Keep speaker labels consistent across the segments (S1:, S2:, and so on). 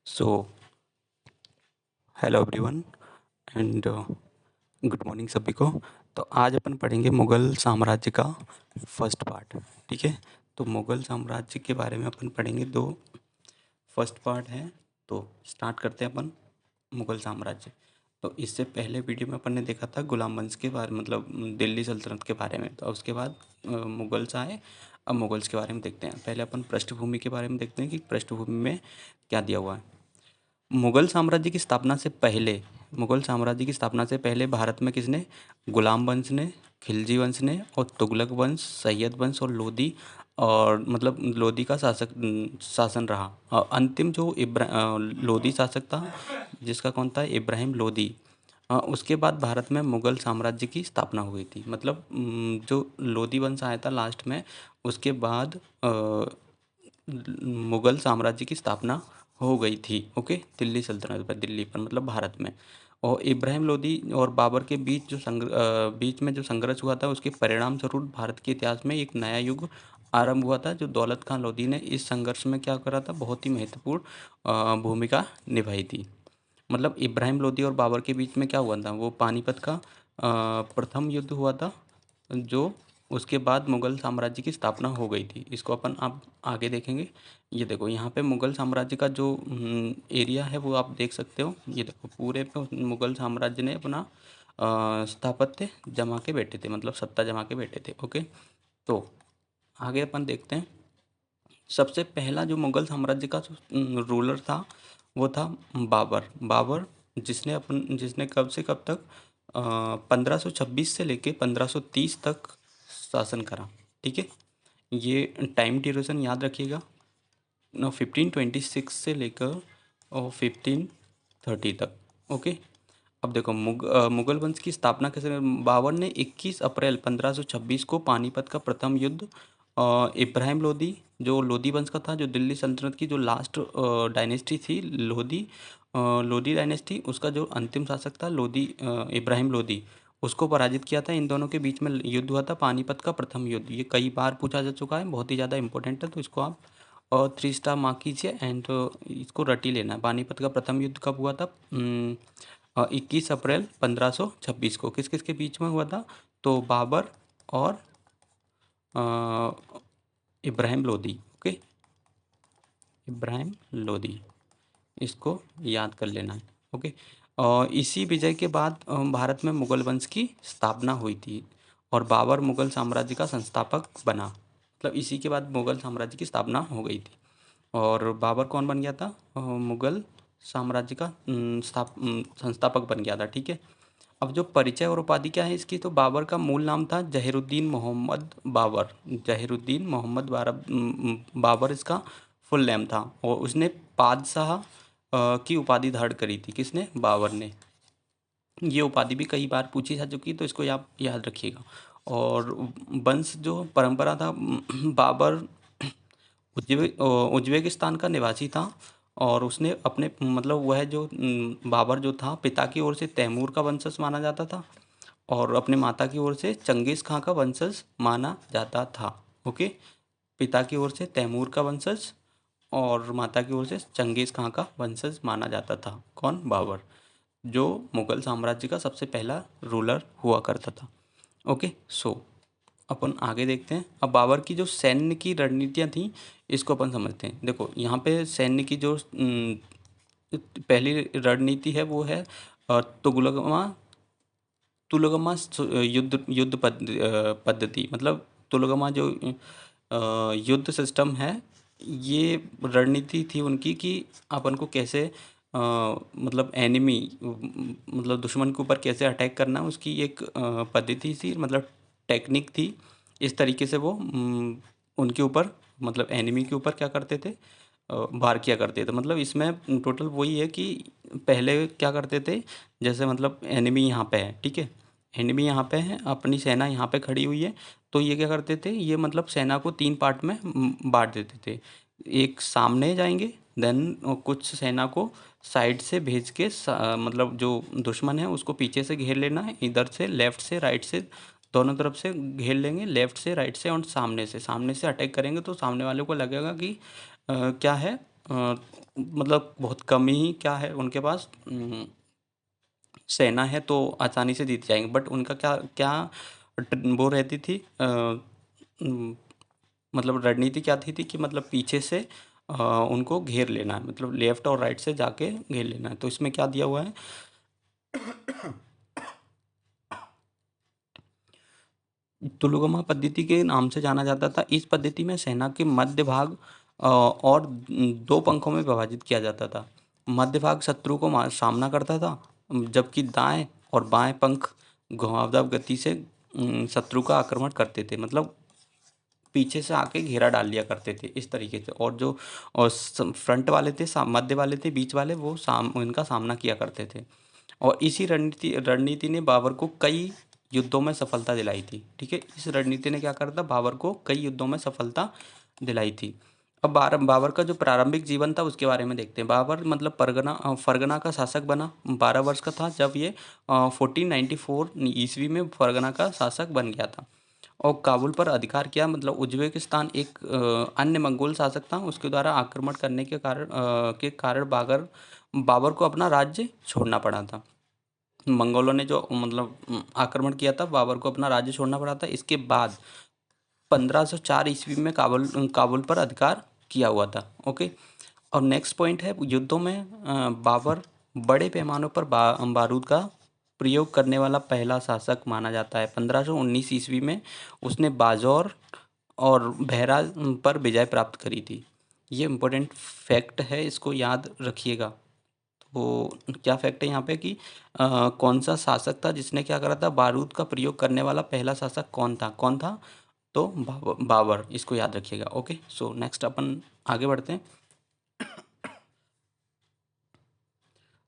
S1: So hello everyone and good morning सभी को। तो आज अपन पढ़ेंगे मुग़ल साम्राज्य का फर्स्ट पार्ट। ठीक है, तो मुग़ल साम्राज्य के बारे में अपन पढ़ेंगे। दो फर्स्ट पार्ट है, तो स्टार्ट करते हैं अपन मुग़ल साम्राज्य। तो इससे पहले वीडियो में अपन ने देखा था गुलाम वंश के बारे मतलब दिल्ली सल्तनत के बारे में। तो उसके बाद मुग़ल्स आए। अब मुग़ल्स के बारे में देखते हैं। पहले अपन पृष्ठभूमि के बारे में देखते हैं कि पृष्ठभूमि में क्या दिया हुआ है। मुगल साम्राज्य की स्थापना से पहले मुगल साम्राज्य की स्थापना से पहले भारत में किसने? गुलाम वंश ने, खिलजी वंश ने और तुगलक वंश, सैयद वंश और लोदी और मतलब लोदी का शासन रहा। अंतिम जो लोदी शासक था जिसका कौन था? इब्राहिम लोदी। उसके बाद भारत में मुगल साम्राज्य की स्थापना हुई थी। मतलब जो लोदी वंश आया था लास्ट में, उसके बाद मुगल साम्राज्य की स्थापना हो गई थी। ओके, दिल्ली सल्तनत पर, दिल्ली पर मतलब भारत में। और इब्राहिम लोदी और बाबर के बीच में जो संघर्ष हुआ था, उसके परिणाम स्वरूप भारत के इतिहास में एक नया युग आरंभ हुआ था। जो दौलत खान लोदी ने इस संघर्ष में क्या करा था? बहुत ही महत्वपूर्ण भूमिका निभाई थी। मतलब इब्राहिम लोदी और बाबर के बीच में क्या हुआ था? वो पानीपत का प्रथम युद्ध हुआ था, जो उसके बाद मुगल साम्राज्य की स्थापना हो गई थी। इसको अपन आप आगे देखेंगे। ये देखो, यहाँ पे मुगल साम्राज्य का जो एरिया है वो आप देख सकते हो। ये देखो, पूरे पे मुगल साम्राज्य ने अपना स्थापत्य जमा के बैठे थे, मतलब सत्ता जमा के बैठे थे। ओके, तो आगे अपन देखते हैं। सबसे पहला जो मुगल साम्राज्य का रूलर था वो था बाबर। बाबर जिसने कब से कब तक 1526 से लेके 1530 तक शासन करा। ठीक है, ये टाइम ड्यूरेशन याद रखिएगा। 1526 से लेकर और 1530 तक। ओके, अब देखो मुगल वंश की स्थापना कैसे? बाबर ने 21 अप्रैल 1526 को पानीपत का प्रथम युद्ध इब्राहिम लोदी, जो लोदी वंश का था, जो दिल्ली सल्तनत की जो लास्ट डायनेस्टी थी, लोदी डायनेस्टी, उसका जो अंतिम शासक था लोदी, इब्राहिम लोदी, उसको पराजित किया था। इन दोनों के बीच में युद्ध हुआ था, पानीपत का प्रथम युद्ध। ये कई बार पूछा जा चुका है, बहुत ही ज़्यादा इंपॉर्टेंट है, तो इसको आप 3 स्टार मार्क कीजिए एंड इसको रट ही लेना है। पानीपत का प्रथम युद्ध कब हुआ था? 21 अप्रैल 1526 को। किस किस के बीच में हुआ था? तो बाबर और इब्राहिम लोदी। ओके, इब्राहिम लोदी, इसको याद कर लेना है। ओके, और इसी विजय के बाद भारत में मुगल वंश की स्थापना हुई थी और बाबर मुगल साम्राज्य का संस्थापक बना। मतलब इसी के बाद मुगल साम्राज्य की स्थापना हो गई थी। और बाबर कौन बन गया था? मुगल साम्राज्य का संस्थापक बन गया था। ठीक है, अब जो परिचय और उपाधि क्या है इसकी? तो बाबर का मूल नाम था जहीरुद्दीन मोहम्मद बाबर। जहीरुद्दीन मोहम्मद बाबर इसका फुल नेम था। और उसने बादशाह की उपाधि धारण करी थी। किसने? बाबर ने। ये उपाधि भी कई बार पूछी जा चुकी है, तो इसको आप याद रखिएगा। और वंश जो परंपरा था, बाबर उज्बेकिस्तान का निवासी था। और उसने अपने मतलब वह जो बाबर जो था, पिता की ओर से तैमूर का वंशज माना जाता था और अपने माता की ओर से चंगेज़ खां का वंशज माना जाता था। ओके, पिता की ओर से तैमूर का वंशज और माता की ओर से चंगेज़ खां का वंशज माना जाता था। कौन? बाबर, जो मुगल साम्राज्य का सबसे पहला रूलर हुआ करता था। ओके, सो अपन आगे देखते हैं। अब बाबर की जो सैन्य की रणनीतियाँ थी, इसको अपन समझते हैं। देखो, यहाँ पे सैन्य की जो पहली रणनीति है वो है तुगलकमा तुलगमा पद्धति। मतलब तुलगमा जो युद्ध सिस्टम है, ये रणनीति थी उनकी कि अपन को कैसे मतलब एनिमी मतलब दुश्मन के ऊपर कैसे अटैक करना, उसकी एक पद्धति थी, मतलब टेक्निक थी। इस तरीके से वो उनके ऊपर मतलब एनिमी के ऊपर क्या करते थे? वार किया करते थे। मतलब इसमें टोटल वही है कि पहले क्या करते थे, जैसे मतलब एनिमी यहाँ पे है, ठीक है, एनिमी यहाँ पे है, अपनी सेना यहाँ पे खड़ी हुई है, तो ये क्या करते थे? ये मतलब सेना को 3 पार्ट में बांट देते थे। एक सामने जाएंगे, देन कुछ सेना को साइड से भेज के मतलब जो दुश्मन है उसको पीछे से घेर लेना है, इधर से लेफ्ट से राइट से दोनों तरफ से घेर लेंगे, लेफ्ट से राइट से और सामने से अटैक करेंगे। तो सामने वाले को लगेगा कि क्या है, मतलब बहुत कम ही क्या है उनके पास सेना है, तो आसानी से जीत जाएंगे। बट उनका क्या क्या वो रहती थी मतलब रणनीति क्या थी कि मतलब पीछे से उनको घेर लेना है, मतलब लेफ्ट और राइट से जाके घेर लेना है। तो इसमें क्या दिया हुआ है, तुलुगमा पद्धति के नाम से जाना जाता था। इस पद्धति में सेना के मध्य भाग और दो पंखों में विभाजित किया जाता था। मध्य भाग शत्रु को सामना करता था, जबकि दाएं और बाएं पंख घुमावदार गति से शत्रु का आक्रमण करते थे। मतलब पीछे से आके घेरा डाल लिया करते थे इस तरीके से। और जो फ्रंट वाले थे, मध्य वाले थे, बीच वाले, वो इनका सामना किया करते थे। और इसी रणनीति रणनीति ने बाबर को कई युद्धों में सफलता दिलाई थी। ठीक है, इस रणनीति ने क्या करा था, बाबर को कई युद्धों में सफलता दिलाई थी। अब बाबर का जो प्रारंभिक जीवन था उसके बारे में देखते हैं। बाबर मतलब फरगना का शासक बना, 12 वर्ष का था जब ये 1494 ईस्वी में फरगना का शासक बन गया था। और काबुल पर अधिकार किया। मतलब उज्बेकिस्तान एक अन्य मंगोल शासक था, उसके द्वारा आक्रमण करने के कारण बाबर को अपना राज्य छोड़ना पड़ा था। मंगोलों ने जो मतलब आक्रमण किया था, बाबर को अपना राज्य छोड़ना पड़ा था। इसके बाद 1504 ईस्वी में काबुल पर अधिकार किया हुआ था। ओके। और नेक्स्ट पॉइंट है, युद्धों में बाबर बड़े पैमानों पर बारूद का प्रयोग करने वाला पहला शासक माना जाता है। 1519 ईस्वी में उसने बाजौर और बहरा पर विजय प्राप्त करी थी। ये इम्पोर्टेंट फैक्ट है, इसको याद रखिएगा। तो क्या फैक्ट है यहाँ पे कि कौन सा शासक था जिसने क्या करा था, बारूद का प्रयोग करने वाला पहला शासक कौन था? तो बाबर, इसको याद रखिएगा। ओके, सो नेक्स्ट अपन आगे बढ़ते हैं।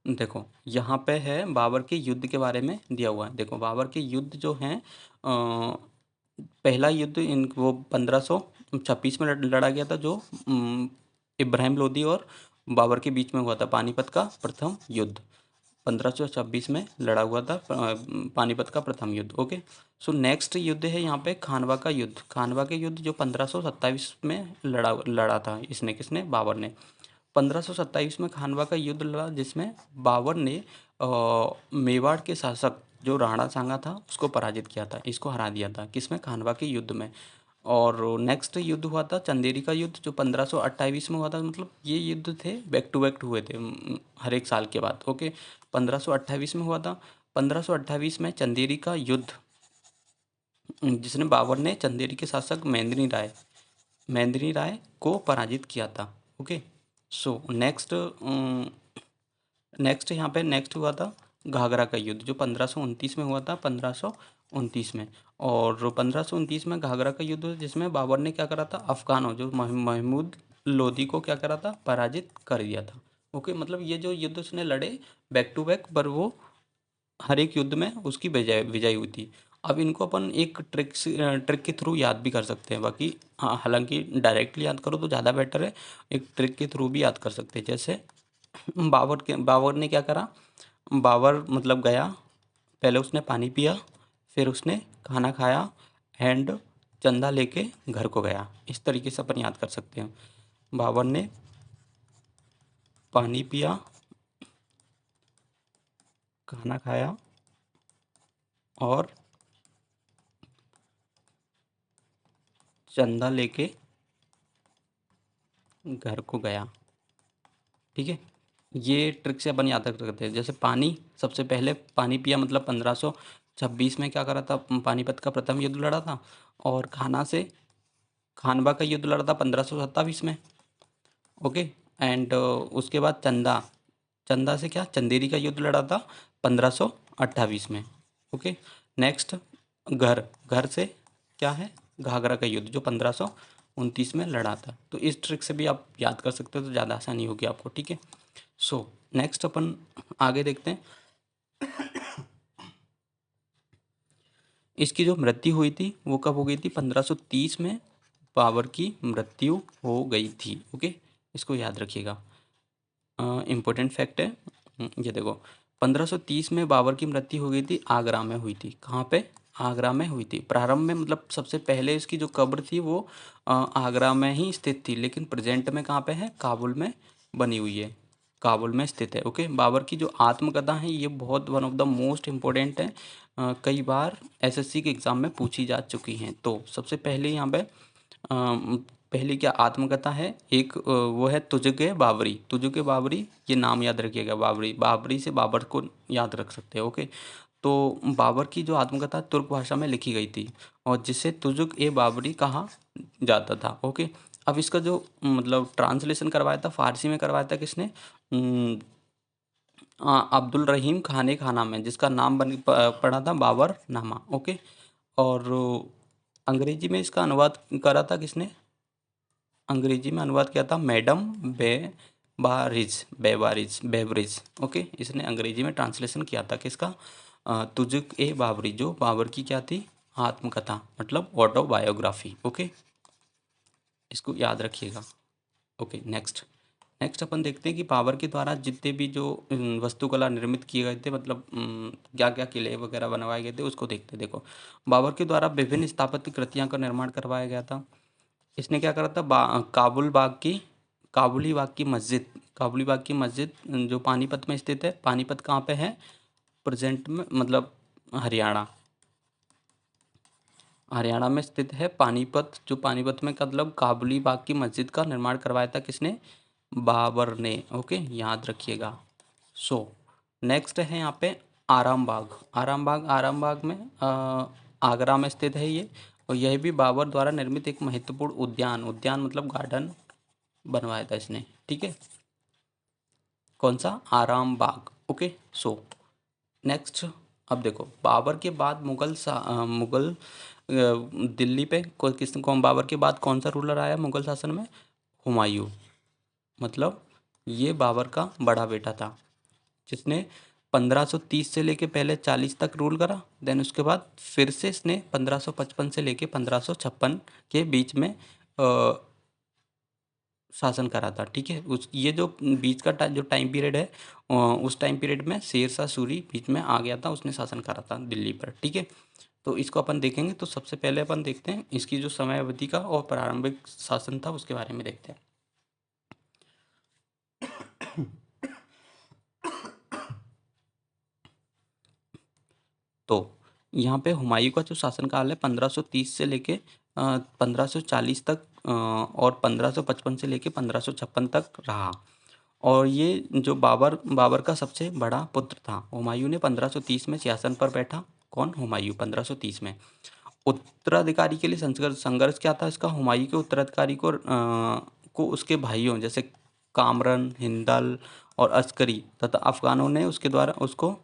S1: देखो यहाँ पे है बाबर के युद्ध के बारे में दिया हुआ है। देखो बाबर के युद्ध जो हैं, पहला युद्ध वो 1526 में लड़ा गया था, जो इब्राहिम लोदी और बाबर के बीच में हुआ था। पानीपत का प्रथम युद्ध 1526 में लड़ा हुआ था, पानीपत का प्रथम युद्ध। ओके। सो नेक्स्ट युद्ध है यहाँ पे खानवा का युद्ध। खानवा के युद्ध जो 1527 में लड़ा था। इसने किसने? बाबर ने। 1527 में खानवा का युद्ध लड़ा, जिसमें बाबर ने मेवाड़ के शासक जो राणा सांगा था उसको पराजित किया था, इसको हरा दिया था। किसमें? खानवा के युद्ध में। और नेक्स्ट युद्ध हुआ था चंदेरी का युद्ध, जो 1528 में हुआ था। मतलब ये युद्ध थे बैक टू बैक हुए थे हर एक साल के बाद। ओके। 1528 में हुआ था। 1528 में चंदेरी का युद्ध, जिसने बाबर ने चंदेरी के शासक महेंद्री राय को पराजित किया था। ओके। सो नेक्स्ट यहाँ पे नेक्स्ट हुआ था घाघरा का युद्ध, जो 1529 में हुआ था। 1529 में। और 1529 में घाघरा का युद्ध हुआ, जिसमें बाबर ने क्या करा था, अफगानों जो महमूद लोदी को क्या करा था, पराजित कर दिया था। ओके। मतलब ये जो युद्ध उसने लड़े बैक टू बैक, पर वो हर एक युद्ध में उसकी विजय विजय हुई थी। अब इनको अपन एक ट्रिक के थ्रू याद भी कर सकते हैं। बाकी हाँ, हालांकि डायरेक्टली याद करो तो ज़्यादा बेटर है, एक ट्रिक के थ्रू भी याद कर सकते हैं। जैसे बाबर ने क्या करा, बाबर मतलब गया, पहले उसने पानी पिया, फिर उसने खाना खाया एंड चंदा लेके घर को गया। इस तरीके से अपन याद कर सकते हैं। बाबर ने पानी पिया, खाना खाया और चंदा लेके घर को गया। ठीक है, ये ट्रिक से अपन याद रख सकते हैं। जैसे पानी, सबसे पहले पानी पिया, मतलब 1526 में क्या करा था, पानीपत का प्रथम युद्ध लड़ा था। और खानवा का युद्ध लड़ा था 1527 में। ओके। एंड उसके बाद चंदा से क्या, चंदेरी का युद्ध लड़ा था 1528 में। ओके। नेक्स्ट घर से क्या है, घाघरा का युद्ध, जो 1529 में लड़ा था। तो इस ट्रिक से भी आप याद कर सकते हो, तो ज़्यादा आसानी होगी आपको। ठीक है। सो नेक्स्ट अपन आगे देखते हैं। इसकी जो मृत्यु हुई थी वो कब हो गई थी, 1530 में बाबर की मृत्यु हो गई थी। ओके, इसको याद रखिएगा, इम्पोर्टेंट फैक्ट है। ये देखो 1530 में बाबर की मृत्यु हो गई थी, आगरा में हुई थी। कहाँ पे? आगरा में हुई थी। प्रारंभ में मतलब सबसे पहले इसकी जो कब्र थी वो आगरा में ही स्थित थी, लेकिन प्रेजेंट में कहाँ पे है, काबुल में बनी हुई है, काबुल में स्थित है। ओके, बाबर की जो आत्मकथा है ये बहुत one of the most important है, कई बार एसएससी के एग्ज़ाम में पूछी जा चुकी हैं। तो सबसे पहले यहाँ पे पहली क्या आत्मकथा है, एक वो है तुझके बाबरी, तुझके बाबरी, ये नाम याद रखिएगा, बाबरी, बाबरी से बाबर को याद रख सकते हैं। ओके, तो बाबर की जो आत्मकथा तुर्क भाषा में लिखी गई थी और जिसे तुजुक ए बाबरी कहा जाता था। ओके, अब इसका जो मतलब ट्रांसलेशन करवाया था फारसी में करवाया था किसने, अब्दुल रहीम खाने खाना में, जिसका नाम पड़ा था बाबर नामा। ओके, और अंग्रेजी में इसका अनुवाद करा था किसने, अंग्रेजी में अनुवाद किया था मैडम बेवरिज। ओके, इसने अंग्रेजी में ट्रांसलेशन किया था किसका, तुजुक ए बाबरी, जो बाबर की क्या थी, आत्मकथा, मतलब ऑटोबायोग्राफी। ओके, इसको याद रखिएगा। ओके, नेक्स्ट नेक्स्ट अपन देखते हैं कि बाबर के द्वारा जितने भी जो वास्तुकला निर्मित किए गए थे, मतलब क्या क्या किले वगैरह बनवाए गए थे, उसको देखते हैं। देखो, बाबर के द्वारा विभिन्न स्थापत्य कृतियां का निर्माण करवाया गया था। इसने क्या करा था, काबुली बाग की मस्जिद, काबुली बाग की मस्जिद जो पानीपत में स्थित है। पानीपत कहाँ पे है प्रेजेंट में, मतलब हरियाणा, हरियाणा में स्थित है पानीपत। जो पानीपत में मतलब काबुली बाग की मस्जिद का निर्माण करवाया था किसने, बाबर ने। ओके, याद रखिएगा। सो नेक्स्ट है यहाँ पे आराम बाग, आराम बाग, आराम बाग में आगरा में स्थित है ये, और यह भी बाबर द्वारा निर्मित एक महत्वपूर्ण उद्यान, उद्यान मतलब गार्डन बनवाया था इसने। ठीक है, कौन सा, आराम बाग। ओके, सो नेक्स्ट, अब देखो बाबर के बाद मुगल दिल्ली पे कौन, बाबर के बाद कौन सा रूलर आया मुगल शासन में, हुमायूं, मतलब ये बाबर का बड़ा बेटा था, जिसने 1530 से लेके पहले 40 तक रूल करा। देन उसके बाद फिर से इसने 1555 से लेके 1556 के बीच में शासन करा था। ठीक है, उस ये जो बीच का जो टाइम पीरियड है, उस टाइम पीरियड में शेरशाह सूरी बीच में आ गया था, उसने शासन करा था दिल्ली पर। ठीक है, तो इसको अपन देखेंगे। तो सबसे पहले अपन देखते हैं इसकी जो समय अवधि का और प्रारंभिक शासन था उसके बारे में देखते हैं। तो यहाँ पे हुमायूं का जो शासनकाल है 1530 से लेके 1540 तक, और 1555 से लेके 1556 तक रहा। और ये जो बाबर बाबर का सबसे बड़ा पुत्र था। हुमायूं ने 1530 में सिंहासन पर बैठा। कौन, हुमायूं, 1530 में। उत्तराधिकारी के लिए संघर्ष संघर्ष क्या था इसका, हुमायूं के उत्तराधिकारी को उसके भाइयों जैसे कामरन, हिंदल और अस्करी तथा अफगानों ने उसके द्वारा उसको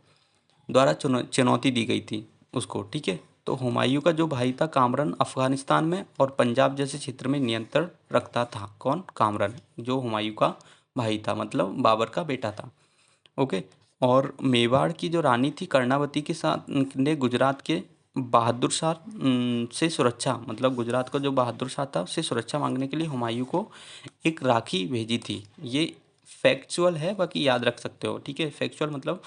S1: द्वारा चुनौती दी गई थी उसको। ठीक है, तो हुमायूं का जो भाई था कामरन, अफगानिस्तान में और पंजाब जैसे क्षेत्र में नियंत्रण रखता था। कौन, कामरन, जो हुमायूं का भाई था, मतलब बाबर का बेटा था। ओके, और मेवाड़ की जो रानी थी कर्णावती के साथ ने गुजरात के बहादुर शाह से सुरक्षा, मतलब गुजरात का जो बहादुर शाह था उससे सुरक्षा मांगने के लिए हुमायूं को एक राखी भेजी थी। ये फैक्चुअल है, बाकी याद रख सकते हो। ठीक है, फैक्चुअल मतलब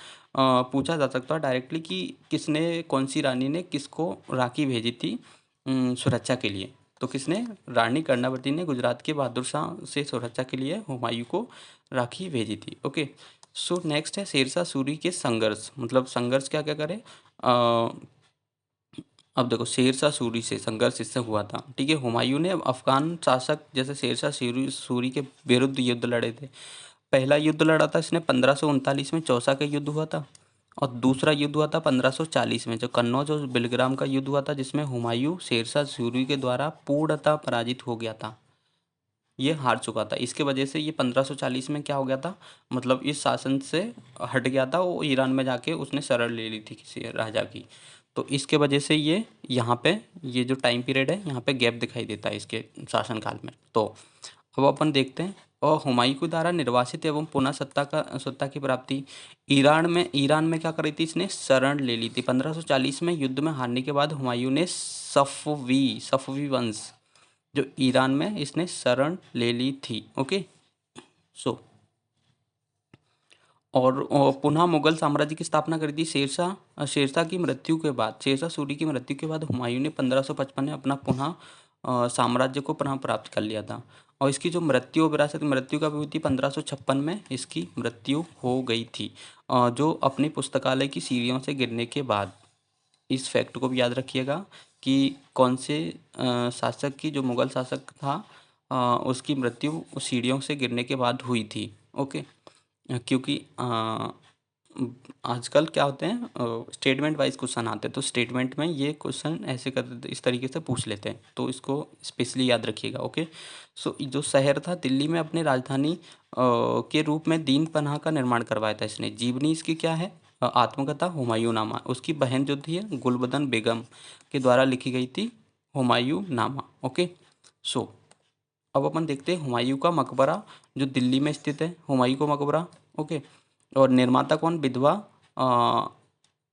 S1: पूछा जा सकता है डायरेक्टली कि किसने, कौन सी रानी ने किसको राखी भेजी थी सुरक्षा के लिए। तो किसने, रानी कर्णावती ने गुजरात के बहादुर शाह से सुरक्षा के लिए हुमायूं को राखी भेजी थी। ओके, सो नेक्स्ट है शेरशाह सूरी के संघर्ष, मतलब संघर्ष क्या क्या करे। अब देखो, शेरशाह सूरी से संघर्ष इससे हुआ था। ठीक है, हुमायूं ने अफगान शासक जैसे शेरशाह सूरी के विरुद्ध युद्ध लड़े थे। पहला युद्ध लड़ा था इसने 1539 में, चौसा का युद्ध हुआ था। और दूसरा युद्ध हुआ था 1540 में, जो कन्नौज और बिलग्राम का युद्ध हुआ था, जिसमें हुमायूं शेरशाह सूरी के द्वारा पूर्णतः पराजित हो गया था, ये हार चुका था। इसके वजह से ये 1540 में क्या हो गया था, मतलब इस शासन से हट गया था, वो ईरान में जाके उसने शरण ले ली थी किसी राजा की। तो इसके वजह से ये यहाँ पे ये जो टाइम पीरियड है यहाँ पे गैप दिखाई देता है इसके शासनकाल में। तो अब अपन देखते हैं, और हुमायूं के द्वारा निर्वासित एवं पुनः सत्ता की प्राप्ति। ईरान में क्या करी थी, इसने शरण ले ली थी। 1540 में युद्ध में हारने के बाद हुमायूं ने सफवी वंश, जो ईरान में इसने शरण ले ली थी। ओके, सो और पुनः मुगल साम्राज्य की स्थापना करी थी। शेरशाह की मृत्यु के बाद, शेरशाह सूरी की मृत्यु के बाद हुमायूं ने 1555 में अपना पुनः साम्राज्य को पुनः प्राप्त कर लिया था। और इसकी जो मृत्यु विरासत मृत्यु कब हुई थी 1556 में इसकी मृत्यु हो गई थी, जो अपनी पुस्तकालय की सीढ़ियों से गिरने के बाद। इस फैक्ट को भी याद रखिएगा कि कौन से शासक की, जो मुगल शासक था, उसकी मृत्यु सीढ़ियों से गिरने के बाद हुई थी। ओके, क्योंकि आजकल क्या होते हैं स्टेटमेंट वाइज क्वेश्चन आते हैं, तो स्टेटमेंट में ये क्वेश्चन ऐसे कर इस तरीके से पूछ लेते हैं, तो इसको स्पेशली याद रखिएगा। ओके, सो जो शहर था दिल्ली में अपने राजधानी के रूप में दीन पनाह का निर्माण करवाया था इसने। जीवनी इसकी क्या है, आत्मकथा हुमायूं नामा। उसकी बहन जो थी गुलबदन बेगम के द्वारा लिखी गई थी हुमायूं नामा। ओके, सो अब अपन देखते हैं हुमायूं का मकबरा जो दिल्ली में स्थित है, हुमायूं का मकबरा। ओके, और निर्माता कौन, विधवा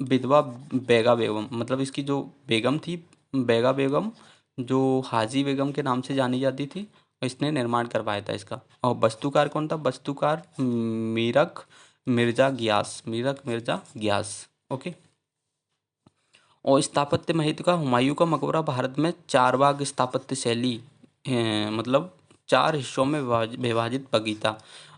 S1: विधवा बेगा बेगम, मतलब इसकी जो बेगम थी बेगा बेगम, जो हाजी बेगम के नाम से जानी जाती थी, इसने निर्माण करवाया था इसका। और वास्तुकार कौन था, वास्तुकार मीरक मिर्जा गियास, मीरक मिर्जा गियास। ओके, और स्थापत्य महत्व का हुमायूं का मकबरा भारत में चार बाग स्थापत्य शैली मतलब चार हिस्सों में विभाजित बगीचा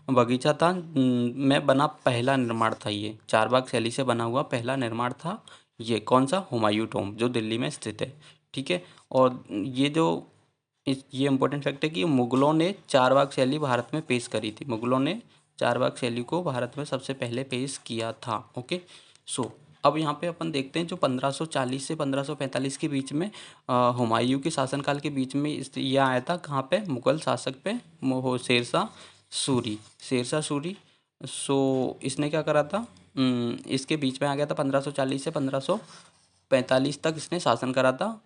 S1: बगीचा था में बना पहला निर्माण था। ये चार बाग शैली से बना हुआ पहला निर्माण था। ये कौन सा, हुमायूं टॉम्ब जो दिल्ली में स्थित है। ठीक है, और ये जो ये इम्पोर्टेंट फैक्ट है कि मुगलों ने चार बाग शैली भारत में पेश करी थी। मुगलों ने चार बाग शैली को भारत में सबसे पहले पेश किया था। ओके, सो अब यहाँ पे अपन देखते हैं जो 1540 से 1545 के बीच में हुमायूं के शासनकाल के बीच में ये आया था कहाँ पे, मुगल शासक पे, शेरशाह सूरी, शेरशाह सूरी। सो इसने क्या करा था, इसके बीच में आ गया था 1540 से 1545 तक इसने शासन करा था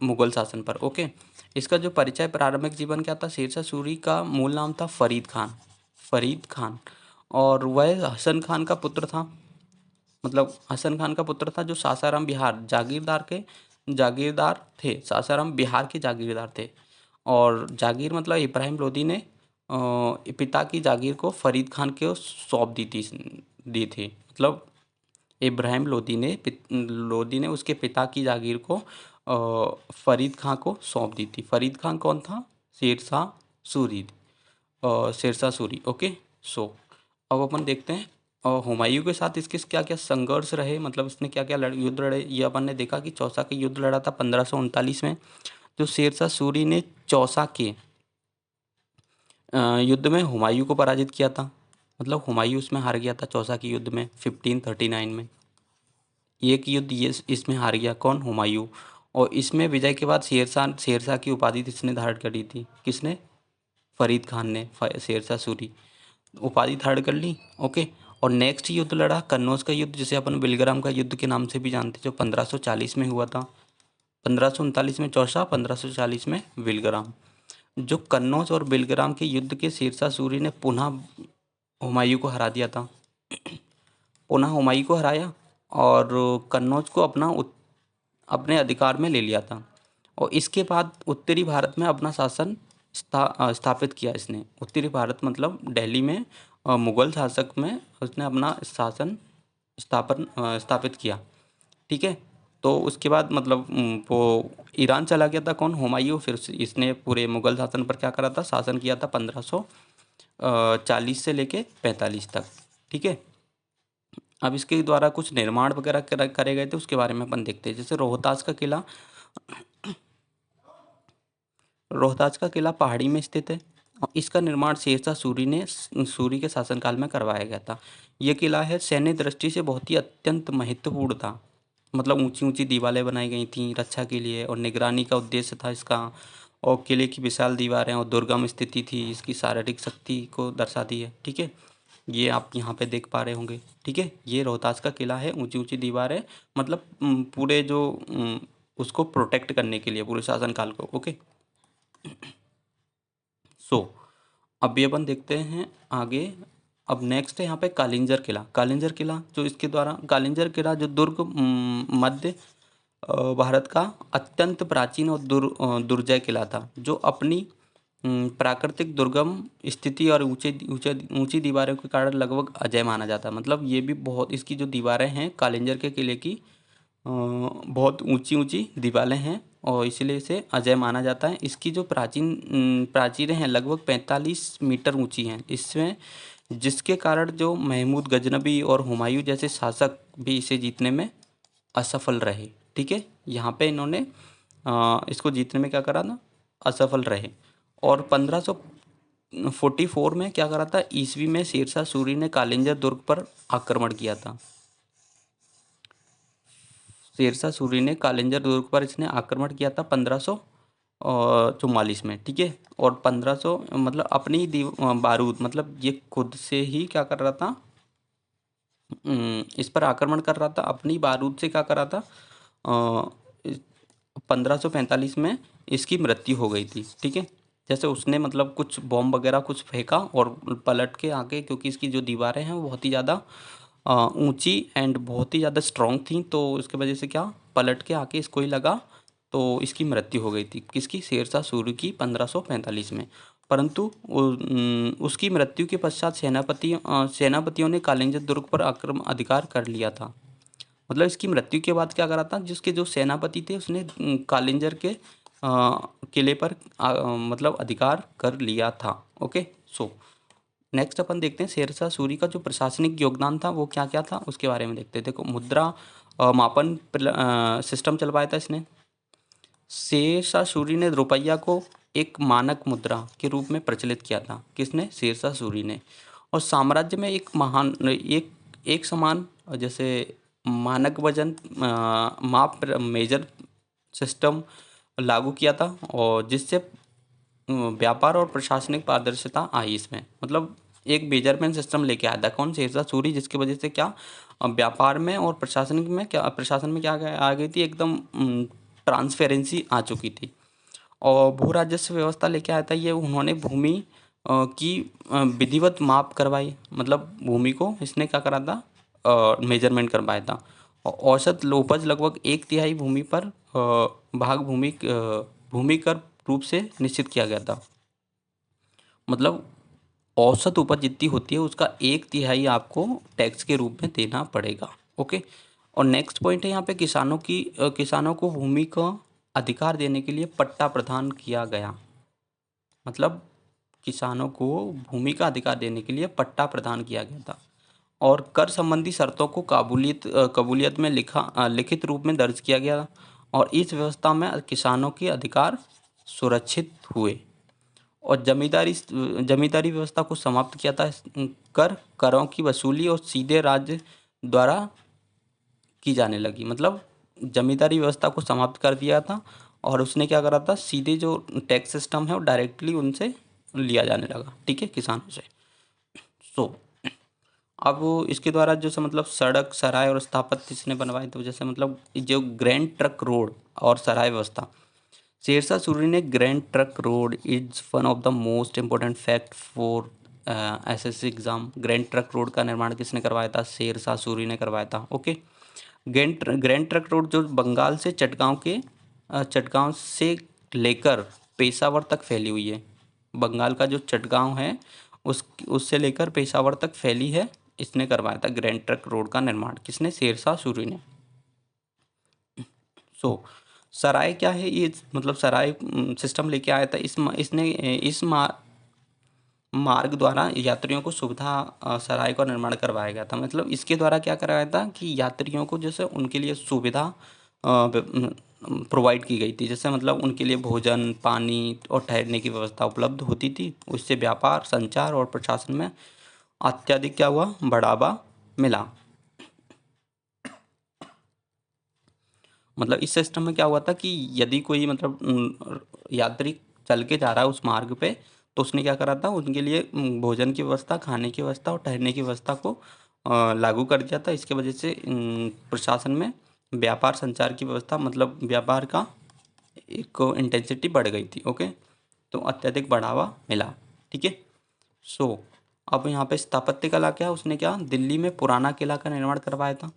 S1: मुगल शासन पर। ओके, इसका जो परिचय प्रारंभिक जीवन क्या था, शेरशाह सूरी का मूल नाम था फरीद खान, फरीद खान, और वह हसन खान का पुत्र था। मतलब हसन खान का पुत्र था जो सासाराम बिहार जागीरदार थे, सासाराम बिहार के जागीरदार थे। और जागीर मतलब इब्राहिम लोदी ने पिता की जागीर को फरीद खान को सौंप दी थी। मतलब इब्राहिम लोदी ने उसके पिता की जागीर को फरीद खां को सौंप दी थी। फरीद खान कौन था, शेरशाह सूरी, शेरशाह सूरी। ओके, सो अब अपन देखते हैं हुमायूं के साथ इसके क्या क्या संघर्ष रहे, मतलब इसने क्या क्या युद्ध लड़े। ये अपन ने देखा कि चौसा के युद्ध लड़ा था 1539 में, जो शेरशाह सूरी ने चौसा के युद्ध में हुमायूं को पराजित किया था। मतलब हुमायूं उसमें हार गया था चौसा के युद्ध में 1539 में। एक युद्ध ये इसमें हार गया कौन, हुमायूं। और इसमें विजय के बाद शेरशाह की उपाधि किसने धारण करी थी, किसने, फरीद खान ने, शेरशाह सूरी उपाधि धारण कर ली। ओके, और नेक्स्ट युद्ध लड़ा कन्नौज का युद्ध, जिसे अपन बिलग्राम का युद्ध के नाम से भी जानते, जो 1540 में हुआ था। 1539 में चौसा, 1540 में बिलग्राम। जो कन्नौज और बिलग्राम के युद्ध के शेरशाह सूरी ने पुनः हुमायूं को हरा दिया था, पुनः हुमायूं को हराया और कन्नौज को अपने अधिकार में ले लिया था। और इसके बाद उत्तरी भारत में अपना शासन स्थापित किया इसने। उत्तरी भारत मतलब दिल्ली में मुगल शासक में उसने अपना शासन स्थापित किया। ठीक है, तो उसके बाद मतलब वो ईरान चला गया था कौन, हुमायूं। फिर इसने पूरे मुगल शासन पर क्या करा था, शासन किया था 1540 से लेके 45 तक। ठीक है, अब इसके द्वारा कुछ निर्माण वगैरह करे गए थे, उसके बारे में अपन देखते हैं। जैसे रोहतास का किला पहाड़ी में स्थित है और इसका निर्माण शेरशाह सूरी के शासनकाल में करवाया गया था। यह किला है सैन्य दृष्टि से बहुत ही अत्यंत महत्वपूर्ण था। मतलब ऊंची ऊंची दीवारें बनाई गई थी रक्षा के लिए और निगरानी का उद्देश्य था इसका। और किले की विशाल दीवारें और दुर्गम स्थिति थी, इसकी शारीरिक शक्ति को दर्शाती है। ठीक है, ये आप यहाँ पे देख पा रहे होंगे। ठीक है, ये रोहतास का किला है, ऊंची ऊंची दीवारें, मतलब पूरे जो उसको प्रोटेक्ट करने के लिए पूरे शासनकाल को। ओके, सो अभी अपन देखते हैं आगे। अब नेक्स्ट है यहाँ पे कालिंजर किला। कालिंजर किला जो इसके द्वारा कालिंजर किला जो दुर्ग मध्य भारत का अत्यंत प्राचीन और दुर्जय किला था, जो अपनी प्राकृतिक दुर्गम स्थिति और ऊंची दीवारों के कारण लगभग अजय माना जाता है। मतलब ये भी बहुत, इसकी जो दीवारें हैं कालिंजर के किले की बहुत ऊंची ऊंची दीवारें हैं और इसलिए इसे अजय माना जाता है। इसकी जो प्राचीरें हैं लगभग 45 मीटर ऊंची हैं, इसमें जिसके कारण जो महमूद गजनबी और हुमायूं जैसे शासक भी इसे जीतने में असफल रहे। ठीक है, यहाँ पे इन्होंने इसको जीतने में क्या करा ना, असफल रहे। और 1544 में क्या करा था, ईस्वी में शेरशाह सूरी ने कालिंजर दुर्ग पर आक्रमण किया था। शेरशाह सूरी ने कालिंजर दुर्ग पर इसने आक्रमण किया था 1544 में। ठीक है, और 1500 मतलब अपनी बारूद मतलब ये खुद से ही क्या कर रहा था, इस पर आक्रमण कर रहा था, अपनी बारूद से क्या कर रहा था। 1545 में इसकी मृत्यु हो गई थी। ठीक है, जैसे उसने मतलब कुछ बॉम्ब वगैरह कुछ फेंका और पलट के आके, क्योंकि इसकी जो दीवारें हैं वो बहुत ही ज़्यादा ऊंची एंड बहुत ही ज़्यादा स्ट्रॉन्ग थी, तो इसके वजह से क्या पलट के आके इसको ही लगा, तो इसकी मृत्यु हो गई थी। किसकी, शेरशाह सूरी की 1545 में। परंतु उसकी मृत्यु के पश्चात सेनापतियों ने कालिंजर दुर्ग पर आक्रमण अधिकार कर लिया था। मतलब इसकी मृत्यु के बाद क्या करा था, जिसके जो सेनापति थे उसने कालिंजर के किले पर मतलब अधिकार कर लिया था। ओके, सो नेक्स्ट अपन देखते हैं शेरशाह सूरी का जो प्रशासनिक योगदान था वो क्या क्या था, उसके बारे में देखते हैं। देखो, मुद्रा मापन सिस्टम चलवाया था इसने। शेरशाह सूरी ने रुपया को एक मानक मुद्रा के रूप में प्रचलित किया था। किसने, शेरशाह सूरी ने। और साम्राज्य में एक समान जैसे मानक वजन माप मेजर सिस्टम लागू किया था, और जिससे व्यापार और प्रशासनिक पारदर्शिता आई इसमें। मतलब एक मेजरमेंट सिस्टम लेके आया था कौन, शेरशाह सूरी, जिसकी वजह से क्या व्यापार में और प्रशासन में क्या आ गई थी, एकदम ट्रांसपेरेंसी आ चुकी थी। और भू राजस्व व्यवस्था लेके आया था ये, उन्होंने भूमि की विधिवत माप करवाई। मतलब भूमि को इसने क्या करा था, मेजरमेंट करवाया था। और औसत उपज लगभग एक तिहाई भूमि पर भाग भूमिकर रूप से निश्चित किया गया था। मतलब औसत उपज जितनी होती है उसका एक तिहाई आपको टैक्स के रूप में देना पड़ेगा। ओके, और नेक्स्ट पॉइंट है यहाँ पे किसानों को भूमि का अधिकार देने के लिए पट्टा प्रदान किया गया। मतलब किसानों को भूमि का अधिकार देने के लिए पट्टा प्रदान किया गया था। और कर संबंधी शर्तों को कबूलियत में लिखित रूप में दर्ज किया गया। और इस व्यवस्था में किसानों के अधिकार सुरक्षित हुए। और जमींदारी व्यवस्था को समाप्त किया था। करों की वसूली और सीधे राज्य द्वारा की जाने लगी। मतलब जमींदारी व्यवस्था को समाप्त कर दिया था, और उसने क्या करा था, सीधे जो टैक्स सिस्टम है वो डायरेक्टली उनसे लिया जाने लगा। ठीक है, किसानों से। सो अब इसके द्वारा जैसे मतलब सड़क, सराय और स्थापत्य इसने बनवाए। तो जैसे मतलब जो ग्रैंड ट्रक रोड और सराय व्यवस्था, शेरशाह सूरी ने grand truck road is one of the most important fact for SSC exam. Grand truck road का निर्माण किसने करवाया था, शेरशाह सूरी ने करवाया था। ओके, ग्रैंड ट्रक रोड जो बंगाल से चटगांव से लेकर पेशावर तक फैली हुई है। बंगाल का जो चटगांव है उससे लेकर पेशावर तक फैली है, इसने करवाया था ग्रैंड ट्रक रोड का निर्माण। किसने, शेरशाह सूरी ने। सो सराय क्या है, ये मतलब सराय सिस्टम लेके आया था। इसने इस मार्ग द्वारा यात्रियों को सुविधा सराय का निर्माण करवाया गया था। मतलब इसके द्वारा क्या कराया था कि यात्रियों को जैसे उनके लिए सुविधा प्रोवाइड की गई थी। जैसे मतलब उनके लिए भोजन, पानी और ठहरने की व्यवस्था उपलब्ध होती थी। उससे व्यापार, संचार और प्रशासन में अत्यधिक क्या हुआ, बढ़ावा मिला। मतलब इस सिस्टम में क्या हुआ था कि यदि कोई मतलब यात्री चल के जा रहा है उस मार्ग पे, तो उसने क्या करा था, उनके लिए भोजन की व्यवस्था, खाने की व्यवस्था और ठहरने की व्यवस्था को लागू कर दिया था। इसके वजह से प्रशासन में व्यापार, संचार की व्यवस्था, मतलब व्यापार का एक इंटेंसिटी बढ़ गई थी। ओके, तो अत्यधिक बढ़ावा मिला। ठीक है, सो अब यहाँ पे स्थापत्य कला क्या, उसने क्या दिल्ली में पुराना किला का निर्माण करवाया था।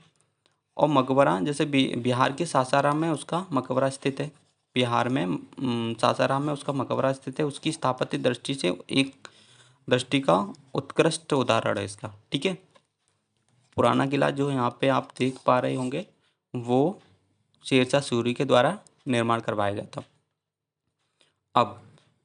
S1: और मकबरा जैसे बिहार के सासाराम में उसका मकबरा स्थित है। बिहार में सासाराम में उसका मकबरा स्थित है। उसकी स्थापत्य दृष्टि से एक दृष्टि का उत्कृष्ट उदाहरण है इसका। ठीक है, पुराना किला जो यहाँ पे आप देख पा रहे होंगे वो शेरशाह सूरी के द्वारा निर्माण करवाया गया था। अब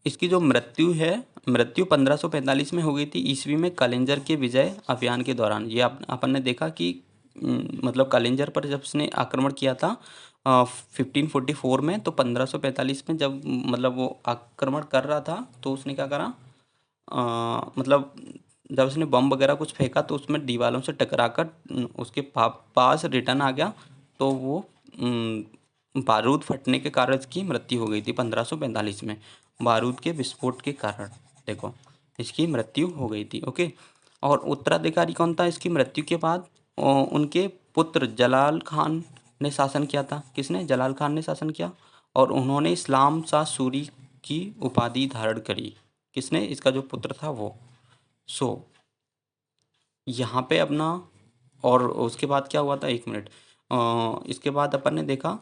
S1: इसकी जो मृत्यु है, मृत्यु 1545 में हो गई थी ईस्वी में कलिंजर के विजय अभियान के दौरान। ये अपन ने देखा कि मतलब कलिंजर पर जब उसने आक्रमण किया था 1544 में, तो 1545 में जब मतलब वो आक्रमण कर रहा था तो उसने क्या करा, मतलब जब उसने बम वगैरह कुछ फेंका तो उसमें दीवारों से टकराकर उसके पास रिटर्न आ गया, तो वो बारूद फटने के कारण इसकी मृत्यु हो गई थी 1545 में। बारूद के विस्फोट के कारण देखो इसकी मृत्यु हो गई थी। ओके, और उत्तराधिकारी कौन था इसकी मृत्यु के बाद? उनके पुत्र जलाल खान ने शासन किया था। किसने? जलाल खान ने शासन किया, और उन्होंने इस्लाम शाह सूरी की उपाधि धारण करी। किसने? इसका जो पुत्र था वो। सो यहाँ पे अपना, और उसके बाद क्या हुआ था, एक मिनट, इसके बाद अपन ने देखा,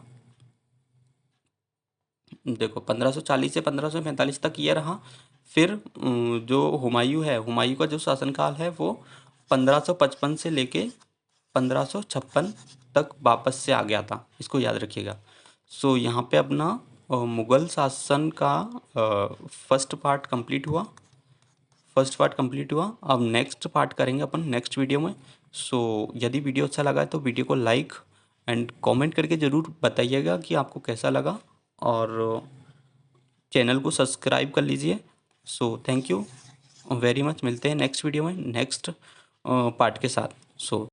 S1: देखो 1540 से 1545 तक ये रहा। फिर जो हुमायूं है, हुमायूं का जो शासनकाल है वो 1555 से लेके 1556 तक वापस से आ गया था, इसको याद रखिएगा। सो यहाँ पे अपना मुगल शासन का फर्स्ट पार्ट कंप्लीट हुआ। अब नेक्स्ट पार्ट करेंगे अपन नेक्स्ट वीडियो में। सो यदि वीडियो अच्छा लगा है तो वीडियो को लाइक एंड कमेंट करके ज़रूर बताइएगा कि आपको कैसा लगा, और चैनल को सब्सक्राइब कर लीजिए। So thank you very much, मिलते हैं नेक्स्ट वीडियो में नेक्स्ट पार्ट के साथ। सो